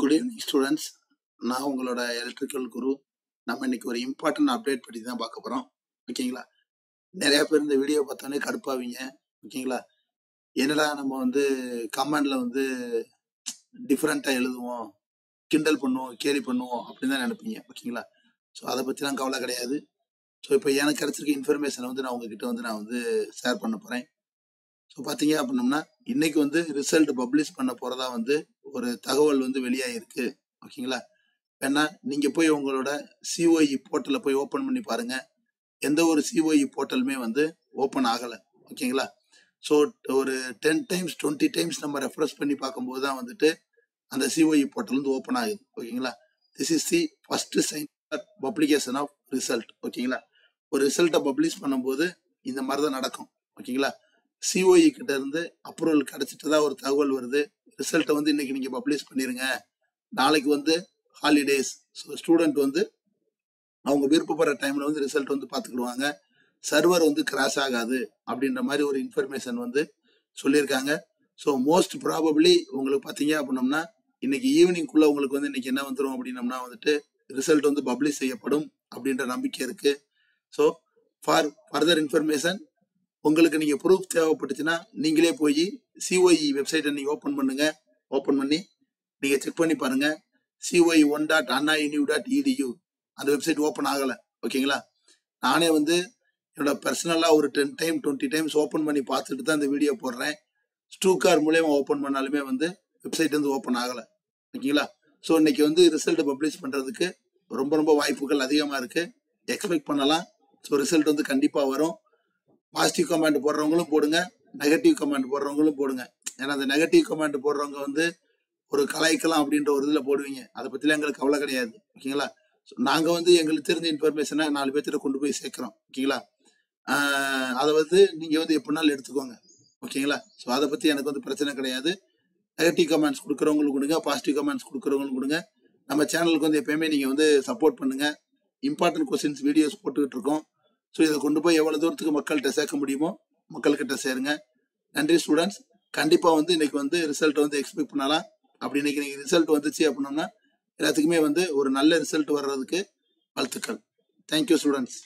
Good evening students. நான் உங்களோட electrical குரு. நம்ம இன்னைக்கு ஒரு இம்பார்ட்டன்ட் அப்டேட் பற்றி தான் பார்க்க போகிறோம். ஓகேங்களா? நிறைய பேர் இந்த வீடியோ பார்த்தோன்னே கடுப்பாவீங்க. ஓகேங்களா? என்னடா நம்ம வந்து கமெண்டில் வந்து டிஃப்ரெண்ட்டாக எழுதுவோம், கிண்டல் பண்ணுவோம், கேலி பண்ணுவோம் அப்படின்னு தான் நினைப்பீங்க. ஓகேங்களா? ஸோ அதை பற்றிலாம் கவலை கிடையாது. ஸோ இப்போ எனக்கு கிடைச்சிருக்க இன்ஃபர்மேஷனை வந்து நான் உங்ககிட்ட வந்து நான் வந்து ஷேர் பண்ண போகிறேன். ஸோ பார்த்தீங்க அப்படின்னம்னா இன்னைக்கு வந்து ரிசல்ட் பப்ளிஷ் பண்ண போகிறதா வந்து ஒரு தகவல் வந்து வெளியாகிருக்கு. ஓகேங்களா? ஏன்னா நீங்க போய் உங்களோட சிஓஇ போர்ட்டலை போய் ஓப்பன் பண்ணி பாருங்க. எந்த ஒரு சிஓஇ போர்ட்டலுமே வந்து ஓப்பன் ஆகலை. ஓகேங்களா? ஸோ ஒரு 10 டைம்ஸ் 20 டைம்ஸ் நம்ம ரெஃப்ரெஷ் பண்ணி பார்க்கும்போது தான் வந்துட்டு அந்த சிஓஇ போர்ட்டல் வந்து ஓப்பன் ஆகுது. ஓகேங்களா? This is the first sign publication of result. ஓகேங்களா? ஒரு ரிசல்ட்டை பப்ளிஷ் பண்ணும்போது இந்த மாதிரி தான் நடக்கும். ஓகேங்களா? சிஓஇ கிட்ட இருந்து அப்ரூவல் கிடைச்சிட்டு தான் ஒரு தகவல் வருது. ரிசல்ட்டை வந்து இன்னைக்கு நீங்க பப்ளிஷ் பண்ணிருங்க, நாளைக்கு வந்து ஹாலிடேஸ். ஸோ ஸ்டூடெண்ட் வந்து அவங்க விருப்பப்படுற டைம்ல வந்து ரிசல்ட் வந்து பார்த்துக்கிடுவாங்க, சர்வர் வந்து கிராஷ் ஆகாது அப்படின்ற மாதிரி ஒரு இன்ஃபர்மேஷன் வந்து சொல்லியிருக்காங்க. ஸோ மோஸ்ட் ப்ராபப்ளி உங்களுக்கு பார்த்தீங்க அப்படின்னம்னா இன்னைக்கு ஈவினிங்குள்ள உங்களுக்கு வந்து இன்னைக்கு என்ன வந்துடும் அப்படின்னம்னா வந்துட்டு ரிசல்ட் வந்து பப்ளிஷ் செய்யப்படும் அப்படின்ற நம்பிக்கை இருக்கு. ஸோ ஃபார் ஃபர்தர் இன்ஃபர்மேஷன் உங்களுக்கு நீங்க ப்ரூஃப் தேவைப்பட்டுச்சுன்னா நீங்களே போய் சிஓஇ வெப்சைட்டை நீங்க ஓப்பன் பண்ணுங்க. ஓப்பன் பண்ணி நீங்க செக் பண்ணி பாருங்க. COE1.annauniv.edu அந்த வெப்சைட் ஓப்பன் ஆகலை. ஓகேங்களா? நானே வந்து என்னோட பர்சனலாக ஒரு 10 டைம் 20 டைம்ஸ் ஓப்பன் பண்ணி பார்த்துட்டு தான் இந்த வீடியோ போடுறேன். ஸ்டூகார் மூலயமா ஓப்பன் பண்ணாலுமே வந்து வெப்சைட் வந்து ஓப்பன் ஆகலை. ஓகேங்களா? ஸோ இன்னைக்கு வந்து ரிசல்ட் பப்ளிஷ் பண்ணுறதுக்கு ரொம்ப ரொம்ப வாய்ப்புகள் அதிகமாக இருக்கு. எக்ஸ்பெக்ட் பண்ணலாம். ஸோ ரிசல்ட் வந்து கண்டிப்பாக வரும். பாசிட்டிவ் கமெண்ட் போடுறவங்களும் போடுங்க, நெகட்டிவ் கமெண்ட் போடுறவங்களும் போடுங்க. ஏன்னா அந்த நெகட்டிவ் கமெண்ட் போடுறவங்க வந்து ஒரு கலாய்க்கலாம் அப்படின்ற ஒரு இதில் போடுவீங்க. அதை பற்றிலாம் எங்களுக்கு கவலை கிடையாது. ஓகேங்களா? நாங்கள் வந்து எங்களுக்கு தெரிஞ்ச இன்ஃபர்மேஷனை 4 பேர்த்திட்ட கொண்டு போய் சேர்க்குறோம். ஓகேங்களா? அதை வந்து நீங்கள் வந்து எப்படினாலும் எடுத்துக்கோங்க. ஓகேங்களா? ஸோ அதை பற்றி எனக்கு வந்து பிரச்சனை கிடையாது. நெகட்டிவ் கமெண்ட்ஸ் கொடுக்குறவங்களுக்கு கொடுங்க, பாசிட்டிவ் கமெண்ட்ஸ் கொடுக்குறவங்களுக்கு கொடுங்க. நம்ம சேனலுக்கு வந்து எப்பயுமே நீங்கள் வந்து சப்போர்ட் பண்ணுங்க. இம்பார்ட்டன்ட் கொஸ்டின்ஸ் வீடியோஸ் போட்டுக்கிட்டு இருக்கோம். ஸோ இதை கொண்டு போய் எவ்வளோ தூரத்துக்கு மக்கள்கிட்ட சேர்க்க முடியுமோ மக்கள்கிட்ட சேருங்க. நன்றி ஸ்டூடெண்ட்ஸ். கண்டிப்பாக வந்து இன்னைக்கு வந்து ரிசல்ட் வந்து எக்ஸ்பெக்ட் பண்ணலாம். அப்படி இன்னைக்கு ரிசல்ட் வந்துச்சு அப்படின்னோம்னா எல்லாத்துக்குமே வந்து ஒரு நல்ல ரிசல்ட் வர்றதுக்கு வாழ்த்துக்கள். Thank you students.